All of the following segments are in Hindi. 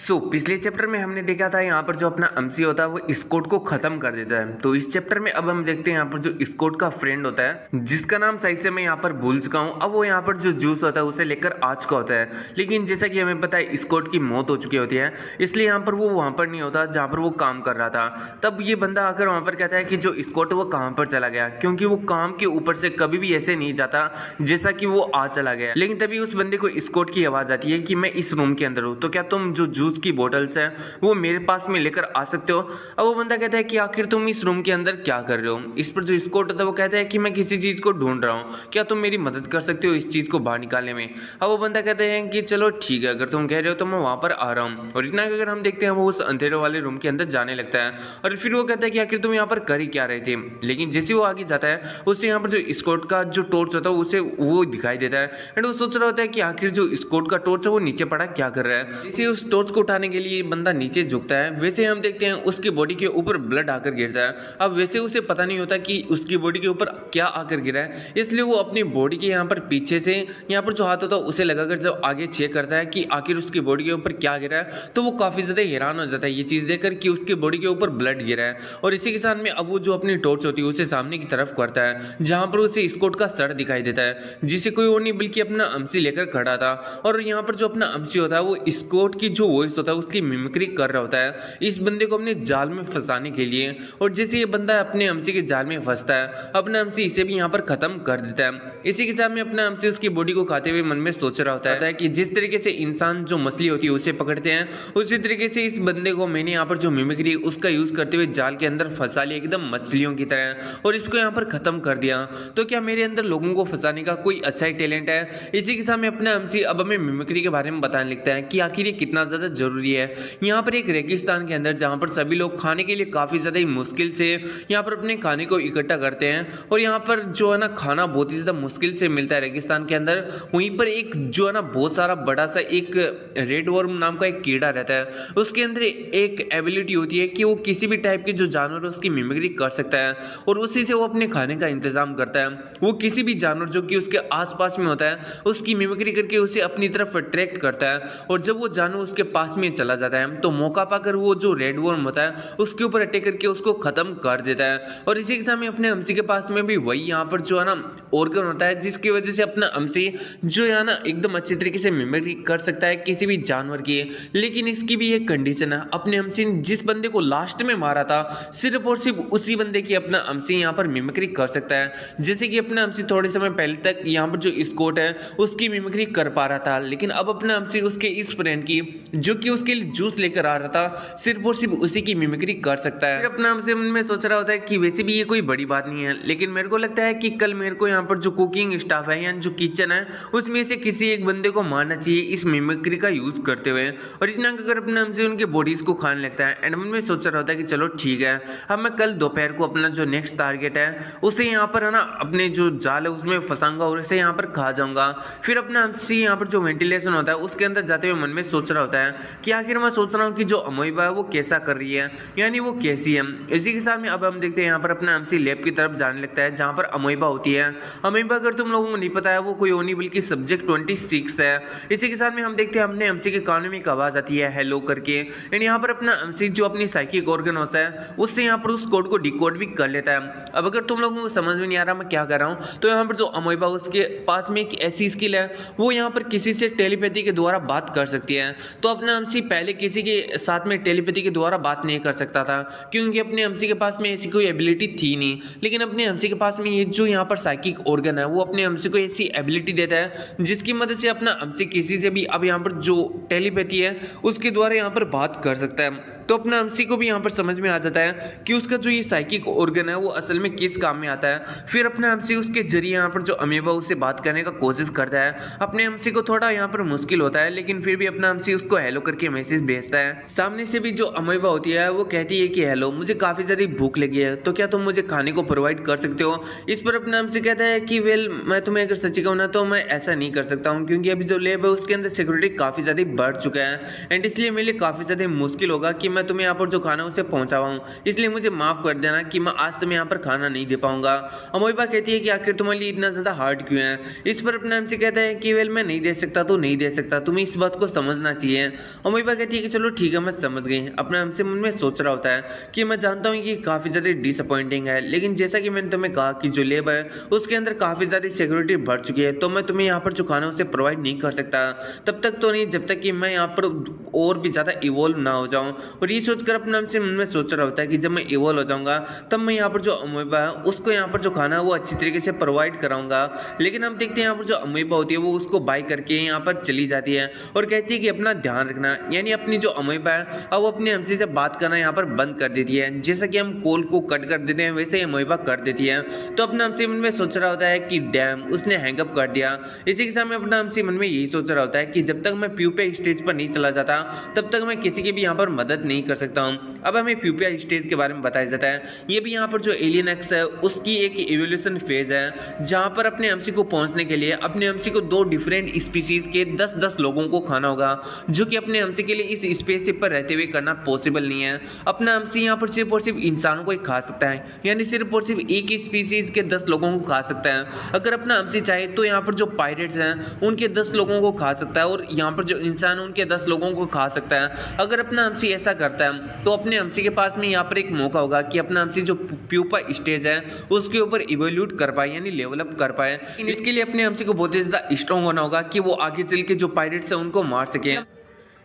पिछले चैप्टर में हमने देखा था यहाँ पर जो अपना अमसी होता है वो स्कोट को खत्म कर देता है। तो इस चैप्टर में अब हम देखते हैं यहाँ पर जो स्कोट का फ्रेंड होता है जिसका नाम सही से मैं यहाँ पर भूल चुका हूँ। अब वो यहाँ पर जो जूस होता है उसे लेकर आ चुका होता है, लेकिन जैसा कि हमें पता है स्कोट की मौत हो चुकी होती है, इसलिए यहाँ पर वो वहाँ पर नहीं होता जहाँ पर वो काम कर रहा था। तब ये बंदा आकर वहाँ पर कहता है कि जो स्कोट वो कहाँ पर चला गया, क्योंकि वो काम के ऊपर से कभी भी ऐसे नहीं जाता जैसा कि वो आ चला गया। लेकिन तभी उस बंदे को स्कोट की आवाज आती है कि मैं इस रूम के अंदर हूँ, तो क्या तुम जो जूस की बोतल्स है वो मेरे पास में लेकर आ सकते हो। अब वो बंदा कहता है कि आखिर तुम इस रूम के अंदर क्या कर रहे हो। इस पर जो स्कोट होता है वो कहता है कि मैं किसी चीज को ढूंढ रहा हूँ, क्या तुम मेरी मदद कर सकते हो इस चीज को बाहर निकालने में। अब वो बंदा कहते हैं कि चलो ठीक है, अगर तुम कह रहे हो तो मैं वहां पर आ रहा हूँ। और इतना अगर हम देखते हैं वो उस अंधेरे वाले रूम के अंदर जाने लगता है और फिर वो कहता है कि आखिर तुम यहाँ पर कर ही क्या रहे थे। लेकिन जैसे वो आगे जाता है उससे यहाँ पर जो स्कोट का जो टॉर्च होता है उसे वो दिखाई देता है एंड वो सोच रहा होता है कि आखिर जो स्कोट का टॉर्च है वो नीचे पड़ा क्या कर रहा है। जैसे उस टॉर्च को उठाने के लिए बंदा नीचे झुकता है, वैसे हम देखते हैं उसकी बॉडी के ऊपर ब्लड आकर गिरता है। अब वैसे उसे पता नहीं होता कि उसकी बॉडी के ऊपर क्या आकर गिरा है, इसलिए वो अपनी बॉडी के यहाँ पर पीछे से यहाँ पर जो हाथ होता है उसे लगाकर जब आगे चेक करता है कि आखिर उसकी बॉडी के ऊपर क्या गिरा है, तो वो काफी ज्यादा हैरान हो जाता है ये चीज देखकर कि उसकी बॉडी के ऊपर ब्लड गिरा है। और इसी के साथ में अब वो जो अपनी टॉर्च होती है उसे सामने की तरफ करता है जहां पर उसे स्कोट का सर दिखाई देता है, जिसे कोई और नहीं बल्कि अपना अमसी लेकर खड़ा था। और यहाँ पर जो अपना अमसी होता है वो स्कोट की जो वॉइस होता है उसकी मिमिक्री कर रहा होता है इस बंदे को अपने जाल में फंसाने के लिए। और जैसे ये बंदा अपने अमसी के जाल में फंसता है अपना अमसी इसे भी यहाँ पर खत्म कर देता है। इसी के साथ में अपना अमसी उसकी बॉडी को खाते हुए मन में सोच रहा होता है कि जिस तरीके से इंसान जो मछली होती है उसे पकड़ते हैं उसी तरीके से इस बंदे को मैंने यहाँ पर जो मिमिक्री उसका यूज करते हुए जाल के अंदर फंसा लिया एकदम मछलियों की तरह और इसको यहाँ पर खत्म कर दिया। तो क्या मेरे अंदर लोगों को फंसाने का कोई अच्छा ही टैलेंट है। इसी के साथ में अपना अमसी अब हमें मिमिक्री के बारे में बताने लगता है कि आखिर ये कितना ज्यादा जरूरी है। यहाँ पर एक रेगिस्तान के अंदर जहाँ पर सभी लोग खाने के लिए काफी ज्यादा ही मुश्किल से यहाँ पर अपने खाने को इकट्ठा करते हैं और यहाँ पर जो है ना खाना बहुत ही ज्यादा मुश्किल से मिलता है रेगिस्तान के अंदर। वहीं पर एक जो है ना बहुत सारा बड़ा सा एक रेड वर्म नाम का एक कीड़ा रहता है, उसके अंदर एक एबिलिटी होती है कि वो किसी भी टाइप के जो जानवर है उसकी मिमिक्री कर सकता है और उसी से वो अपने खाने का इंतजाम करता है। वो किसी भी जानवर जो कि उसके आसपास में होता है उसकी मिमिक्री करके उसे अपनी तरफ अट्रैक्ट करता है और जब वो जानवर उसके पास में चला जाता है तो मौका पाकर वो जो रेड वर्म होता है उसके ऊपर अटैक करके उसको खत्म कर देता है। और इसी के साथ में अपने अमसी के पास में भी वही यहाँ पर जो है ना ऑर्गन होता है जिसकी वजह से अपना अमसी जो है ना एकदम अच्छी तरीके से मिमिक्री कर सकता है किसी भी जानवर की। लेकिन इसकी भी एक कंडीशन है, अपने अमसी ने जिस बंदे को लास्ट में मारा था सिर्फ और सिर्फ उसी बंदे की अपना अमसी यहाँ पर मिमिक्री कर सकता है। जैसे कि अपना अमसी थोड़े समय पहले तक यहाँ पर जो स्कोट है उसकी मिमिक्री कर पा रहा था, लेकिन अब अपना अमसी उसके इस फ्रेंड की जो कि उसके लिए जूस लेकर आ रहा था सिर्फ और सिर्फ उसी की मिमिक्री कर सकता है। फिर अपना अमसी मन में सोच रहा होता है कि वैसे भी ये कोई बड़ी बात नहीं है, लेकिन मेरे को लगता है कि कल मेरे को यहाँ पर जो कुकिंग स्टाफ है यानी जो किचन है उसमें से किसी एक बंदे को मारना चाहिए इस मिमिक्री का यूज करते हुए। और इतना अगर अपना अमसी उनके बॉडीज को खाने लगता है एंड मन में सोच रहा होता है कि चलो ठीक है, अब मैं कल दोपहर को अपना जो नेक्स्ट टारगेट है उसे यहाँ पर है ना अपने जो जाल है उसमें फंसाऊंगा और इसे यहाँ पर खा जाऊंगा। फिर अपना अमसी यहाँ पर जो वेंटिलेशन होता है उसके अंदर जाते हुए मन में सोच रहा होता है कि आखिर मैं सोच रहा हूँ कि जो अमोइबा है वो कैसा कर रही है यानी वो कैसी है। इसी के साथ में अब हम देखते हैं यहाँ पर अपना अमसी लैब की तरफ जाने लगता है जहाँ पर अमोइबा होती है। अमोइबा अगर तुम लोगों को नहीं पता है वो कोई और नहीं बल्कि सब्जेक्ट 26 है। इसी के साथ में हम देखते हैं अपने अमसी के कानों में एक आवाज आती है हेलो करके एंड यहाँ पर अपना अमसी जो अपनी साइकिक ऑर्गन होता है उससे यहाँ पर उस कोड को डिकोड भी कर लेता है। अब अगर तुम लोगों को समझ में नहीं आ रहा मैं क्या कर रहा हूँ तो यहाँ पर जो अमोइबा उसके पास में एक ऐसी स्किल है वो यहाँ पर किसी से टेलीपैथी के द्वारा बात कर सकती है। तो अपना अमसी पहले किसी के साथ में टेलीपैथी के द्वारा बात नहीं कर सकता था क्योंकि अपने अमसी के पास में ऐसी कोई एबिलिटी थी नहीं, लेकिन अपने अमसी के पास में ये जो यहाँ पर साइकिक ऑर्गन है वो अपने अमसी को ऐसी एबिलिटी देता है जिसकी मदद से अपना अमसी किसी से भी अब यहाँ पर जो टेलीपैथी है उसके द्वारा यहाँ पर बात कर सकता है। तो अपना अमसी को भी यहाँ पर समझ में आ जाता है कि उसका जो ये साइकिक ऑर्गन है वो असल में किस काम में आता है। फिर अपना अमसी उसके जरिए यहाँ पर जो अमीबा उससे बात करने का कोशिश करता है। अपने अमसी को थोड़ा यहाँ पर मुश्किल होता है लेकिन फिर भी अपना अमसी उसको हेलो करके मैसेज भेजता है। सामने से भी जो अमीबा होती है वो कहती है कि हेलो मुझे काफी ज्यादा भूख लगी है तो क्या तुम मुझे खाने को प्रोवाइड कर सकते हो। इस पर अपना अमसी कहता है कि वेल मैं तुम्हें अगर सच्ची कहूँ ना तो मैं ऐसा नहीं कर सकता हूँ क्योंकि अभी जो लैब है उसके अंदर सिक्योरिटी काफी ज्यादा बढ़ चुका है एंड इसलिए मेरे लिए काफी ज्यादा मुश्किल होगा कि मैं तुम्हें यहाँ पर जो खाना उसे पहुंचावा हूँ, इसलिए मुझे माफ कर देना कि मैं आज तुम्हें यहाँ पर खाना नहीं दे पाऊंगा। अमोइबा कहती है कि आखिर तुम्हारे लिए इतना ज्यादा हार्ड क्यों है। इस पर अपने हमसे कहता है कि वेल मैं नहीं दे सकता तो नहीं दे सकता, तुम्हें इस बात को समझना चाहिए। अमोइबा कहती है कि चलो ठीक है मैं समझ गई। अपने हमसे मन में सोच रहा होता है कि मैं जानता हूँ कि काफी ज्यादा डिसअपॉइंटिंग है, लेकिन जैसा कि मैंने तुम्हें कहा कि जो लैब है उसके अंदर काफी ज्यादा सिक्योरिटी बढ़ चुकी है, तो मैं तुम्हें यहाँ पर जो खाना उसे प्रोवाइड नहीं कर सकता तब तक तो नहीं जब तक कि मैं यहाँ पर और भी ज्यादा इवॉल्व ना हो जाऊं। और ये सोचकर अपने हमसे मन में सोच रहा होता है कि जब मैं इवॉल्व हो जाऊंगा तब मैं यहाँ पर जो अमोइबा है उसको यहाँ पर जो खाना है वो अच्छी तरीके से प्रोवाइड कराऊंगा। लेकिन हम देखते हैं यहाँ पर जो अमोइबा होती है वो उसको बाय करके यहाँ पर चली जाती है और कहती है कि अपना ध्यान रखना, यानी अपनी जो अमोइबा है अब वो अपने हमसे से बात करना यहाँ पर बंद कर देती है। जैसा कि हम कॉल को कट कर देते हैं वैसे ही अमोइबा कर देती है। तो अपना हमसे मन में सोच रहा होता है कि डैम उसने हैंगअप कर दिया। इसी के साथ में अपना हमसे मन में यही सोच रहा होता है कि जब तक मैं प्यूपा स्टेज पर नहीं चला जाता तब तक मैं किसी की भी यहाँ पर मदद नहीं कर सकता हूँ। अब हमें प्यूपा स्टेज के बारे में बताया जाता है, ये भी यहाँ पर जो एलियन एक्स है उसकी एक इवोल्यूशन फेज है जहाँ पर अपने एमसी को पहुंचने के लिए अपने एमसी को 2 डिफरेंट स्पीसीज के 10-10 लोगों को खाना होगा, जो कि अपने एमसी के लिए इस स्पेसशिप पर रहते हुए करना पॉसिबल नहीं है। अपना एमसी यहाँ पर सिर्फ और सिर्फ इंसानों को ही खा सकता है, यानी सिर्फ और सिर्फ एक ही स्पीसीज के 10 लोगों को खा सकता है। अगर अपना एमसी चाहे तो यहाँ पर जो पायरेट्स हैं उनके 10 लोगों को खा सकता है और यहाँ पर जो इंसान उनके 10 लोगों को खा सकता है। अगर अपना एमसी ऐसा करता है तो अपने एमसी के पास में यहाँ पर एक मौका होगा कि अपना एमसी जो प्यूपा स्टेज है उसके ऊपर इवोल्यूट कर पाए, यानी लेवल अप कर पाए। इसके लिए अपने एमसी को बहुत ही ज्यादा स्ट्रॉन्ग होना होगा कि वो आगे चल के जो पायरेट्स है उनको मार सके।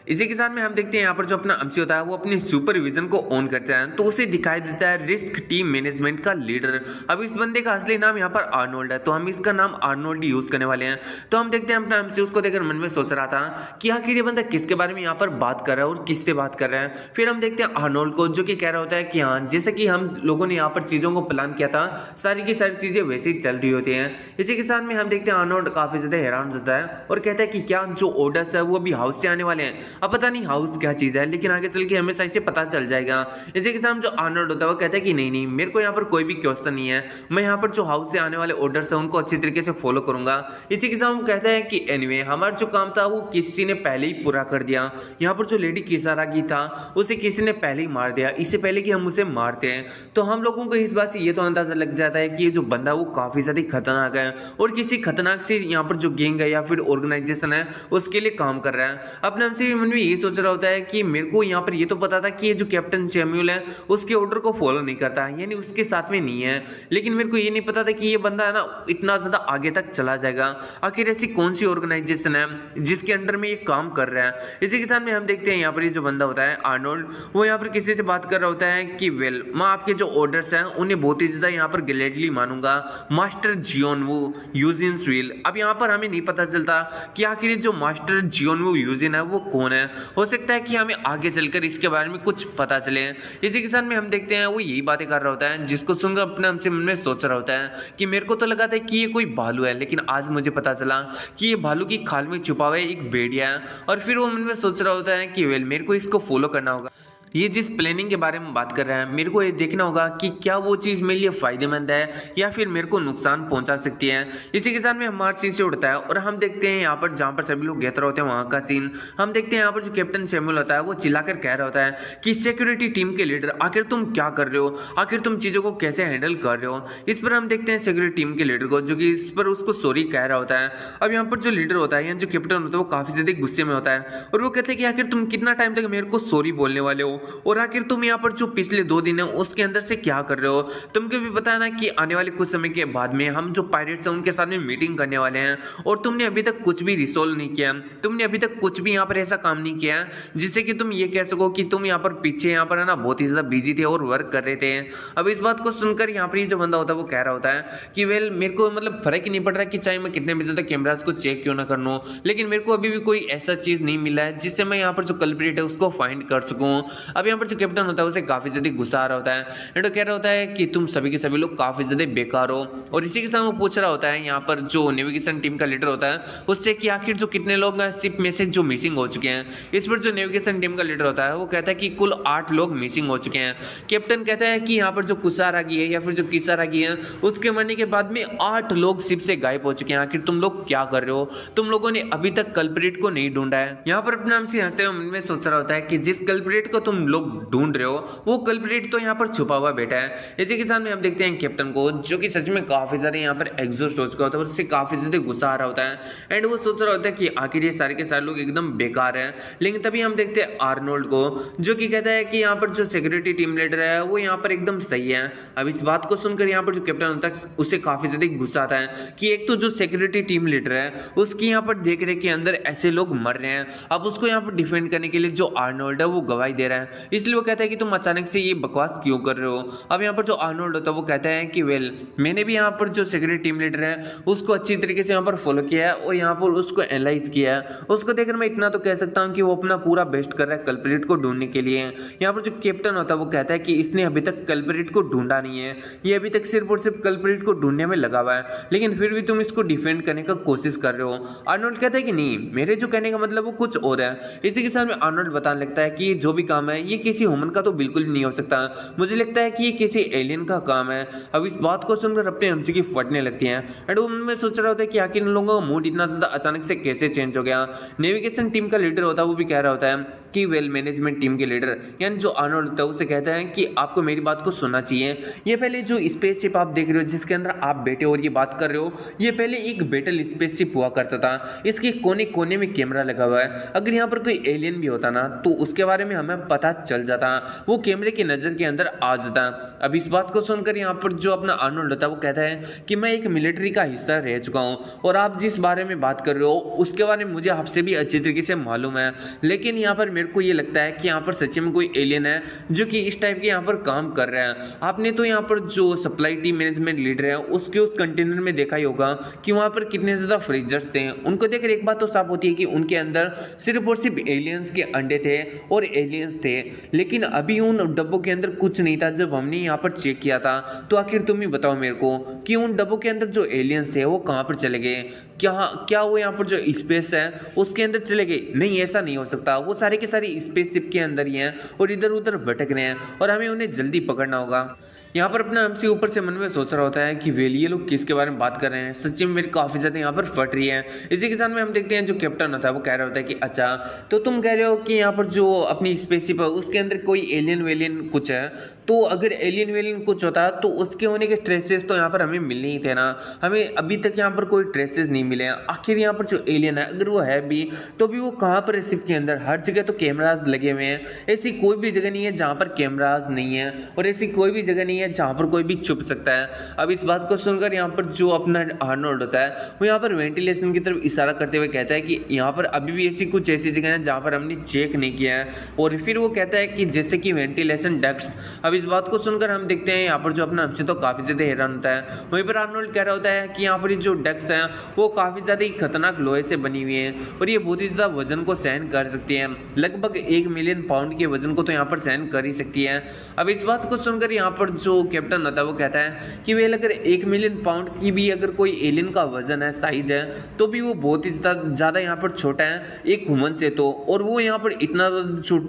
इसी के साथ में हम देखते हैं यहाँ पर जो अपना एमसी होता है वो अपनी सुपरविजन को ऑन करता है तो उसे दिखाई देता है रिस्क टीम मैनेजमेंट का लीडर। अब इस बंदे का असली नाम यहाँ पर आर्नोल्ड है, तो हम इसका नाम आर्नोल्ड यूज करने वाले हैं। तो हम देखते हैं अपना एमसी उसको देखकर मन में सोच रहा था कि आखिर ये बंदा किसके बारे में यहाँ पर बात कर रहा है और किससे बात कर रहा है। फिर हम देखते हैं आर्नोल्ड को जो कि कह रहा होता है कि हाँ जैसे कि हम लोगों ने यहाँ पर चीजों को प्लान किया था सारी की सारी चीजें वैसे ही चल रही होती हैं। इसी के साथ में हम देखते हैं आर्नोल्ड काफी ज्यादा हैरान होता है और कहता है कि क्या जो ऑर्डर्स है वो अभी हाउस से आने वाले हैं। अब पता नहीं हाउस क्या चीज है, लेकिन आगे चल के हमें सही से पता चल जाएगा। इसी के साथ जो आर्नोल्ड होता है वो कहता है कि नहीं नहीं मेरे को यहाँ पर कोई भी क्वेश्चन नहीं है, मैं यहाँ पर जो हाउस से आने वाले ऑर्डर्स है उनको अच्छी तरीके से फॉलो करूंगा। इसी के साथ वो कहता है कि एनीवे हमारा जो काम था वो किसी ने पहले ही पूरा कर दिया। यहाँ पर जो लेडी किसारागी था उसे किसी ने पहले ही मार दिया, इससे पहले कि हम उसे मारते हैं। तो हम लोगों को इस बात से ये तो अंदाजा लग जाता है कि ये जो बंदा वो काफी ज्यादा खतरनाक है और किसी खतरनाक से यहाँ पर जो गैंग है या फिर ऑर्गेनाइजेशन है उसके लिए काम कर रहा है। अपने हमसे मन में ये सोच रहा होता है कि मेरे को यहाँ पर ये तो पता था कि ये जो कैप्टन सैमुअल है उसके ऑर्डर को फॉलो नहीं करता है, यानी उसके साथ में नहीं है, लेकिन मेरे को ये नहीं पता था कि ये बंदा है ना इतना ज्यादा आगे तक चला जाएगा। आखिर ऐसी कौन सी ऑर्गेनाइजेशन है जिसके अंडर में ये काम कर रहा है। इसी के साथ में हम देखते हैं यहाँ पर ये जो बंदा होता है आर्नोल्ड वो यहाँ पर किसी से बात कर रहा होता है कि वेल मैं आपके जो ऑर्डर्स हैं उन्हें बहुत ही ज्यादा यहाँ पर ग्लैडली मानूंगा, मास्टर जियोनवू यूजिनस्विल। अब यहाँ पर हमें नहीं पता चलता कि आखिर जो मास्टर जियोनवू यूजिन है वो कौन है, हो सकता है कि हमें आगे चलकर इसके बारे में कुछ पता चले। इसी के साथ में हम देखते हैं वो यही बातें कर रहा होता है जिसको सुनकर अपने हमसे मन में सोच रहा होता है कि मेरे को तो लगा था कि ये कोई भालू है, लेकिन आज मुझे पता चला कि ये भालू की खाल में छुपा हुआ एक भेड़िया है। और फिर वो मन में सोच रहा होता है कि वेल मेरे को इसको फॉलो करना होगा। ये जिस प्लानिंग के बारे में बात कर रहा है मेरे को ये देखना होगा कि क्या वो चीज़ मेरे लिए फायदेमंद है या फिर मेरे को नुकसान पहुंचा सकती है। इसी के साथ में हमारा सीन से उड़ता है और हम देखते हैं यहाँ पर जहाँ पर सभी लोग गैदर होते हैं वहाँ का सीन। हम देखते हैं यहाँ पर जो कैप्टन सैमुअल होता है वो चिल्लाकर कह रहा होता है कि सिक्योरिटी टीम के लीडर आखिर तुम क्या कर रहे हो, आखिर तुम चीज़ों को कैसे हैंडल कर रहे हो। इस पर हम देखते हैं सिक्योरिटी टीम के लीडर को जो कि इस पर उसको सॉरी कह रहा होता है। अब यहाँ पर जो लीडर होता है या जो कैप्टन होता है वो काफ़ी ज़्यादा गुस्से में होता है और वो कहते हैं कि आखिर तुम कितना टाइम तक मेरे को सॉरी बोलने वाले हो और आखिर तुम यहाँ पर जो पिछले 2 दिन है उसके अंदर से क्या कर रहे हो। तुमको भी पता है ना कि आने वाले कुछ समय के बाद में हम जो पायरेट्स हैं उनके साथ में मीटिंग करने वाले हैं और तुमने अभी तक कुछ भी रिसोल्व नहीं किया, तुमने अभी तक कुछ भी यहाँ पर ऐसा काम नहीं किया जिससे कि तुम ये कह सको कि तुम यहाँ पर पीछे यहाँ पर है ना बहुत ही ज्यादा बिजी थे और वर्क कर रहे थे। अब इस बात को सुनकर यहाँ पर जो बंदा होता है वो कह रहा होता है कि वेल मेरे को मतलब फर्क ही नहीं पड़ रहा कि चाहे मैं कितने बजे तक कैमरास को चेक क्यों ना कर लूं, लेकिन मेरे को अभी भी कोई ऐसा चीज नहीं मिला है जिससे मैं यहाँ पर जो कल्प्रिट है उसको फाइंड कर सकूं। अब यहाँ पर जो कैप्टन होता है उसे काफी ज्यादा गुस्सा आ रहा होता है एंड कह रहा होता है कि तुम सभी के सभी लोग काफी ज्यादा बेकार हो। और इसी के साथ वो पूछ रहा होता है यहाँ पर जो नेविगेशन टीम का लीडर होता है उससे कि आखिर जो कितने लोग शिप में से जो मिसिंग हो चुके हैं। इस पर जो नेविगेशन टीम का लीडर होता है वो कहता है कि कुल 8 लोग मिसिंग हो चुके हैं। कैप्टन कहता है कि यहाँ पर जो कुसारागी है या फिर जो किसारागी है उसके मरने के बाद में 8 लोग शिप से गायब हो चुके हैं। आखिर तुम लोग क्या कर रहे हो, तुम लोगों ने अभी तक कल्प्रिट को नहीं ढूंढा है। यहाँ पर अपना हमसे हंसते हुए मन में सोच रहा होता है कि जिस कल्प्रिट को तुम तुम लोग ढूंढ रहे हो वो कल्प्रिट तो यहाँ पर छुपा हुआ बैठा है। इसी के साथ में हम देखते हैं कैप्टन को, जो कि सच में काफी ज्यादा यहाँ पर एग्जॉस्ट हो चुका होता है, उससे काफी ज्यादा गुस्सा आ रहा होता है एंड वो सोच रहा होता है कि आखिर ये सारे के सारे लोग एकदम बेकार हैं। लेकिन तभी हम देखते हैं आर्नोल्ड को, जो कि कहता है कि यहाँ पर जो सिक्योरिटी टीम लीडर है वो यहाँ पर एकदम सही है। अब इस बात को सुनकर यहाँ पर जो कैप्टन होता है उसे काफी ज्यादा गुस्सा आता है कि एक तो जो सिक्योरिटी टीम लीडर है उसकी यहाँ पर देख रेख के अंदर ऐसे लोग मर रहे हैं, अब उसको यहाँ पर डिफेंड करने के लिए जो आर्नोल्ड है वो गवाही दे रहा है। इसलिए वो कहता है कि तुम अचानक से ये बकवास क्यों कर रहे हो। अब यहाँ पर जो आर्नोल्ड होता है वो कहता है कि वेल, मैंने भी यहाँ पर जो सिक्योरिटी टीम लीडर है उसको अच्छी तरीके से यहाँ पर फॉलो किया है और यहाँ पर उसको एनालाइज किया है। उसको देखकर मैं इतना तो कह सकता हूँ कि वो अपना पूरा बेस्ट कर रहा है कल्प्रिट को ढूंढने के लिए। यहाँ पर जो कैप्टन होता है वो कहता है कि इसने अभी तक कल्प्रिट को ढूंढा नहीं है, ये अभी तक सिर्फ और सिर्फ कल्प्रिट को ढूंढने में लगा हुआ है, लेकिन फिर भी तुम इसको डिफेंड करने का कोशिश कर रहे हो। आर्नोल्ड कहता है कि नहीं, मेरे जो कहने का मतलब वो कुछ और है। इसी के साथ में आर्नोल्ड बताने लगता है कि जो भी काम है ये किसी ह्यूमन का तो बिल्कुल भी नहीं हो सकता, मुझे लगता है कि ये किसी एलियन का काम है। अब इस बात को सुनकर अपने एमसी की फटने लगती है एंड वो उनमें सोच रहा होता है कि आखिर इन लोगों का मूड इतना ज्यादा अचानक से कैसे चेंज हो गया। नेविगेशन टीम का लीडर होता है वो भी कह रहा होता है कि वेल मैनेजमेंट टीम के लीडर यानी जो आर्नोल्ड होता है उसे कहता है कि आपको मेरी बात को सुनना चाहिए। ये पहले जो स्पेसशिप आप देख रहे हो जिसके अंदर आप बैठे हो और ये बात कर रहे हो, ये पहले एक बैटल स्पेसशिप हुआ करता था, इसके कोने कोने में कैमरा लगा हुआ है। अगर यहाँ पर कोई एलियन भी होता ना तो उसके बारे में हमें पता चल जाता, वो कैमरे की नजर के अंदर आ जाता। अब इस बात को सुनकर यहाँ पर जो अपना आर्नोल्ड होता है वो कहता है कि मैं एक मिलिट्री का हिस्सा रह चुका हूँ और आप जिस बारे में बात कर रहे हो उसके बारे में मुझे आपसे भी अच्छी तरीके से मालूम है, लेकिन यहाँ पर मेरे को ये लगता है कि यहाँ पर सच में कोई एलियन है जो कि इस टाइप के यहाँ पर काम कर रहा है। आपने तो यहाँ पर जो सप्लाई टीम मैनेजमेंट लीडर है उसके उस कंटेनर में देखा ही होगा कि वहाँ पर कितने ज्यादा फ्रीजर्स थे। उनको देखकर एक बात तो साफ होती है कि उनके अंदर सिर्फ और सिर्फ एलियंस के अंडे थे और एलियंस थे, लेकिन अभी उन डब्बों के अंदर कुछ नहीं था जब हमने यहाँ पर चेक किया था। तो आखिर तुम ही बताओ मेरे को कि उन डब्बों के अंदर जो एलियंस थे वो कहाँ पर चले गए, क्या वो यहाँ पर जो स्पेस है उसके अंदर चले गए? नहीं, ऐसा नहीं हो सकता, वो सारे के सारे स्पेसशिप के अंदर ही हैं और इधर उधर भटक रहे हैं और हमें उन्हें जल्दी पकड़ना होगा। यहाँ पर अपना एमसी ऊपर से मन में सोच रहा होता है कि वेल ये लोग किसके बारे में बात कर रहे हैं, सच्ची में मेरी काफी ज्यादा यहाँ पर फट रही है। इसी के साथ में हम देखते हैं जो कैप्टन होता है वो कह रहा होता है कि अच्छा तो तुम कह रहे हो कि यहाँ पर जो अपनी स्पेसशिप है उसके अंदर कोई एलियन वेलियन कुछ है, तो अगर एलियन वेलियन कुछ होता तो उसके होने के ट्रेसेस तो यहाँ पर हमें मिलने ही थे ना, हमें अभी तक यहाँ पर कोई ट्रेसेस नहीं मिले हैं। आखिर यहाँ पर जो एलियन है अगर वो है भी तो भी वो कहाँ पर है शिप के अंदर? हर जगह तो कैमराज लगे हुए हैं, ऐसी कोई भी जगह नहीं है जहाँ पर कैमराज नहीं है और ऐसी कोई भी जगह नहीं है जहाँ पर कोई भी छुप सकता है। अब इस बात को सुनकर यहाँ पर जो अपना आर्नोल्ड होता है वो यहाँ पर वेंटिलेशन की तरफ इशारा करते हुए कहता है कि यहाँ पर अभी भी ऐसी कुछ ऐसी जगह है जहाँ पर हमने चेक नहीं किया है, और फिर वो कहता है कि जैसे कि वेंटिलेशन डक्ट्स। अब इस बात को सुनकर हम देखते हैं यहाँ पर जो अपना हमसे तो काफी ज्यादा हैरान होता है। वहीं पर आर्नोल्ड कह रहा होता है कि यहाँ पर जो डक्ट्स हैं वो काफी ज्यादा खतरनाक लोहे से बनी हुई है और ये बहुत ही ज्यादा वजन को सहन कर सकती है, लगभग 1 मिलियन पाउंड के वजन को तो यहाँ पर सहन कर ही सकती है। अब इस बात को सुनकर यहाँ पर जो कैप्टन होता है वो कहता है कि वे अगर 1 मिलियन पाउंड की भी अगर कोई एलियन का वजन है, साइज है, तो भी वो बहुत ही ज्यादा यहाँ पर छोटा है एक ह्यूमन से तो, और वो यहाँ पर इतना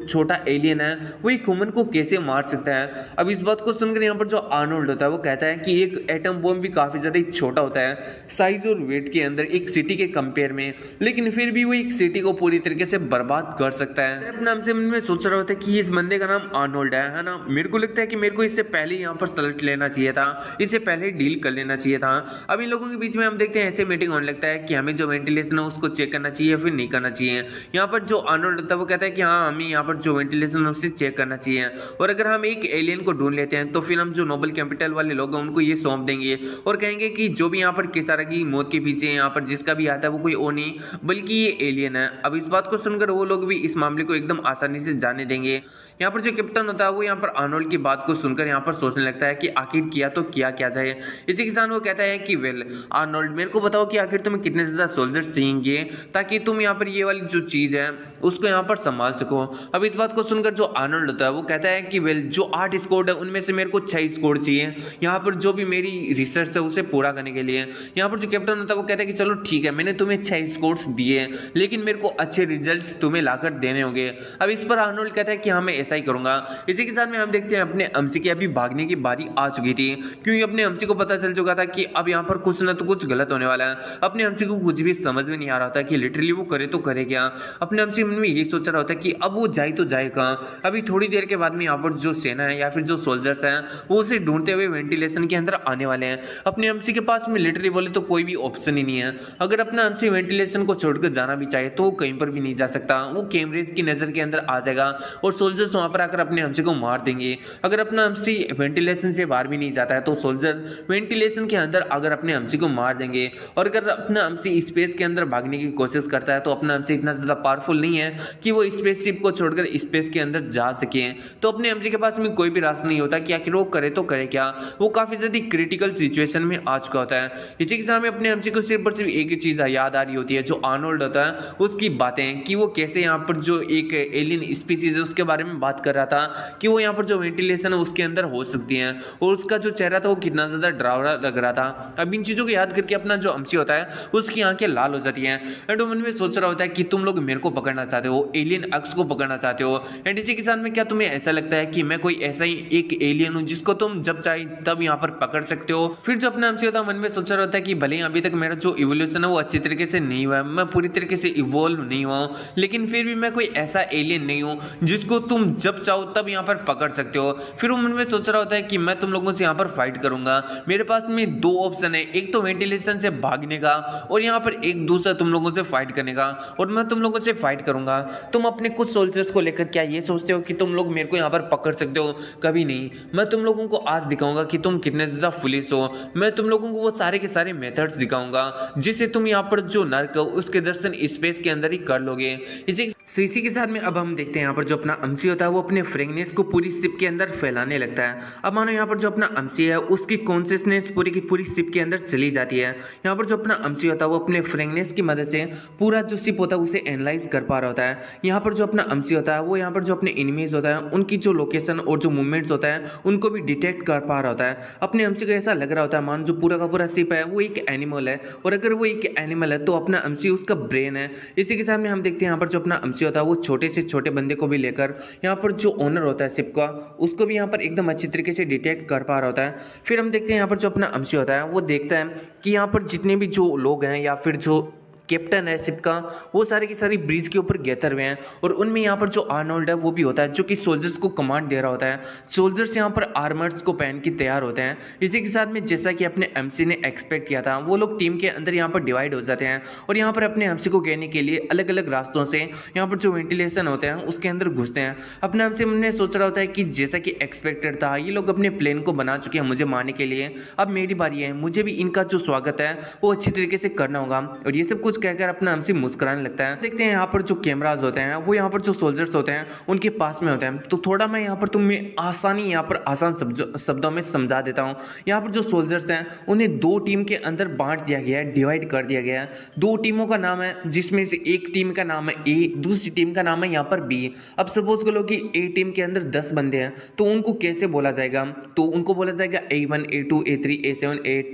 छोटा एलियन है वो एक ह्यूमन को कैसे मार सकता है। अब इस बात को सुनकर यहाँ पर जो आर्नोल्ड होता है वो कहता है कि एक एटम बॉम्ब भी काफी ज्यादा छोटा होता है साइज और वेट के अंदर एक सिटी के कंपेयर में, लेकिन फिर भी वो एक सिटी को पूरी तरीके से बर्बाद कर सकता है। अपने नाम से मन में सोच रहा होता है कि इस बंदे का नाम आर्नोल्ड है ना, मेरे को लगता है कि मेरे को इससे पहले यहाँ पर सलट लेना चाहिए था, इससे पहले डील कर लेना चाहिए था। अब इन लोगों के बीच में हम देखते हैं ऐसे मीटिंग होने लगता है कि हमें जो वेंटिलेशन है उसको चेक करना चाहिए या फिर नहीं करना चाहिए। यहाँ पर जो आर्नोल्ड होता है वो कहता है कि हाँ हमें यहाँ पर जो वेंटिलेशन है उसे चेक करना चाहिए, और अगर हम एक एलियन को ढूंढ लेते हैं तो फिर हम जो नोबल कैपिटल वाले लोग हैं उनको ये सौंप देंगे और कहेंगे कि जो भी यहाँ पर किसारा की मौत के पीछे यहाँ पर जिसका भी आता है वो कोई और नहीं बल्कि ये एलियन है। अब इस बात को सुनकर वो लोग भी इस मामले को एकदम आसानी से जाने देंगे। यहाँ पर जो कैप्टन होता है वो यहाँ पर आर्नोल्ड की बात को सुनकर यहाँ पर सोचने लगता है कि आखिर किया तो क्या क्या जाए। इसी के साथ वो कहता है कि वेल आर्नोल्ड मेरे को बताओ कि आखिर तुम्हें कितने ज्यादा सोल्जर्स चाहिए ताकि तुम यहाँ पर ये वाली जो चीज है उसको यहाँ पर संभाल सको। अब इस बात को सुनकर जो आर्नोल्ड होता है वो कहता है कि वेल जो 8 स्क्वाड है उनमें से मेरे को 6 स्क्वाड चाहिए यहाँ पर जो भी मेरी रिसर्च है उसे पूरा करने के लिए। यहाँ पर जो कैप्टन होता है वो कहता है कि चलो ठीक है मैंने तुम्हें 6 स्क्वाड्स दिए लेकिन मेरे को अच्छे रिजल्ट्स तुम्हें लाकर देने होंगे। अब इस पर आर्नोल्ड कहता है कि हाँ मैं ऐसा ही करूंगा। इसी के साथ में हम देखते हैं अपने एमसी के अभी भागने भागने की बारी आ चुकी थी, क्योंकि अपने अमसी को पता चल चुका था कि अब यहाँ पर कुछ न तो कुछ गलत होने वाला है। अपने अमसी को कुछ भी समझ में नहीं आ रहा था कि लिटरली वो करे तो करे क्या। अपने अमसी मन में यही सोच रहा होता है कि अब वो जाए तो जाए कहाँ। अभी थोड़ी देर के बाद में यहाँ पर जो सेना है या फिर जो सोल्जर्स हैं वो उसे ढूंढते हुए वेंटिलेशन के अंदर आने वाले हैं। अपने अमसी के पास में लिटरली बोले तो कोई भी ऑप्शन ही नहीं है। अगर अपना अमसी वेंटिलेशन को छोड़कर जाना भी चाहे तो वो कहीं पर भी नहीं जा सकता, वो कैमरेज की नजर के अंदर आ जाएगा और सोल्जर्स वहां पर आकर अपने अमसी को मार देंगे। अगर अपना अमसी वेंटिलेशन से बाहर भी नहीं जाता है तो सोल्जर वेंटिलेशन के अंदर अगर अपने अमसी को मार देंगे। और अगर अपना अमसी स्पेस के अंदर भागने की कोशिश करता है तो अपना अमसी इतना ज्यादा पावरफुल नहीं है कि वो स्पेसशिप को छोड़कर स्पेस के अंदर जा सके। तो अपने अमसी के पास में कोई भी रास्ता नहीं होता कि आखिर वो करे तो करे क्या। वो काफी ज्यादा क्रिटिकल सिचुएशन में आ चुका होता है। इसी के सामने अपने अमसी को सिर्फ और सिर्फ एक ही चीज याद आ रही होती है, जो आर्नोल्ड होता है उसकी बातें, कि वो कैसे यहाँ पर जो एक एलियन स्पीसीज है उसके बारे में बात कर रहा था कि वो यहाँ पर जो वेंटिलेशन है उसके अंदर हो सकती है, और उसका जो चेहरा था वो कितना ज्यादा डरावना लग रहा था। अब इन चीजों को याद करके अपना जो अमसी होता है उसकी आंखें लाल हो जाती हैं एंड वो मन में सोच रहा होता है कि तुम लोग मेरे को पकड़ना चाहते हो, एलियन एक्स को पकड़ना चाहते हो। एंड इसी के साथ में क्या तुम्हें ऐसा लगता है कि मैं कोई ऐसा ही एक एलियन हूं जिसको तुम जब चाहे तब यहाँ पर पकड़ सकते हो। फिर जो अपना अमसी होता है मन में सोच रहा होता है कि भले ही अभी तक मेरा जो इवोल्यूशन है वो अच्छी तरीके से नहीं हुआ है, मैं पूरी तरीके से इवॉल्व नहीं हुआ हूं, लेकिन फिर भी मैं कोई ऐसा एलियन नहीं हूं जिसको तुम जब चाहो तब यहाँ पर पकड़ सकते हो। फिर वो मन में सोच रहा होता है कि मैं तुम लोगों से यहाँ पर फाइट करूंगा। मेरे पास में दो ऑप्शन है, एक तो वेंटिलेशन से भागने का और यहाँ पर एक दूसरा तुम लोगों से फाइट करने का, और मैं तुम लोगों से फाइट करूंगा। तुम अपने कुछ सोल्जर्स को लेकर क्या ये सोचते हो कि तुम लोग मेरे को यहाँ पर पकड़ सकते हो? कभी नहीं। मैं तुम लोगों को आज दिखाऊंगा कि तुम कितने ज्यादा फुलिश हो। मैं तुम लोगों को वो सारे के सारे मेथड्स दिखाऊंगा जिससे तुम यहाँ पर जो नर्क हो उसके दर्शन स्पेस के अंदर ही कर लोगे। इसी के साथ में अब हम देखते हैं यहाँ पर जो अपना अमसी होता है वो अपने फ्रेगनेस को पूरी शिप के अंदर फैलाने लगता है। अब मानो यहाँ पर जो अपना अमसी है उसकी कॉन्शियसनेस पूरी की पूरी शिप के अंदर चली जाती है। यहाँ पर जो अपना अमसी होता है वो अपने फ्रेगनेस की मदद से पूरा जो शिप होता है उसे एनालाइज कर पा रहा होता है। यहाँ पर जो अपना अमसी होता है वो यहाँ पर जो अपने एनिमीज होता है उनकी जो लोकेशन और जो मूवमेंट्स होता है उनको भी डिटेक्ट कर पा रहा होता है। अपने अमसी को ऐसा लग रहा होता है मान जो पूरा का पूरा शिप है वो एक एनिमल है, और अगर वो एक एनिमल है तो अपना अमसी उसका ब्रेन है। इसी के सामने हम देखते हैं यहाँ पर जो अपना अमसी होता है वो छोटे से छोटे बंदे को भी लेकर यहाँ पर जो ओनर होता है शिप का उसको भी यहाँ पर एकदम अच्छी तरीके से डिटेक्ट कर पा रहा होता है। फिर हम देखते हैं यहाँ पर जो अपना अमसी होता है वो देखता है कि यहाँ पर जितने भी जो लोग हैं या फिर जो कैप्टन है शिप का वो सारे की सारी ब्रिज के ऊपर गैदर हुए हैं, और उनमें यहाँ पर जो आर्नोल्ड है वो भी होता है जो कि सोल्जर्स को कमांड दे रहा होता है। सोल्जर्स यहाँ पर आर्मर्स को पहन के तैयार होते हैं। इसी के साथ में जैसा कि अपने एमसी ने एक्सपेक्ट किया था वो लोग टीम के अंदर यहाँ पर डिवाइड हो जाते हैं और यहाँ पर अपने एमसी को कहने के लिए अलग अलग रास्तों से यहाँ पर जो वेंटिलेशन होते हैं उसके अंदर घुसते हैं। अपने एमसी ने सोच रहा होता है कि जैसा कि एक्सपेक्टेड था ये लोग अपने प्लेन को बना चुके हैं मुझे मारने के लिए, अब मेरी बारी है, मुझे भी इनका जो स्वागत है वो अच्छी तरीके से करना होगा। और ये सब कुछ कहकर अपना एमसी मुस्कुराने लगता है। देखते हैं यहाँ पर जो कैमराज होते हैं वो यहाँ पर जो सोल्जर्स होते हैं उनके पास में होते हैं। तो थोड़ा मैं यहाँ पर तुम्हें आसान शब्दों में समझा देता हूँ। यहाँ पर जो सोल्जर्स हैं उन्हें दो टीम के अंदर बांट दिया गया है, डिवाइड कर दिया गया है। दो टीमों का नाम है जिसमें से एक टीम का नाम है ए, दूसरी टीम का नाम है यहाँ पर बी। अब सपोज करो कि ए टीम के अंदर 10 बंदे हैं तो उनको कैसे बोला जाएगा? तो उनको बोला जाएगा A1 A2 A3 A7 A8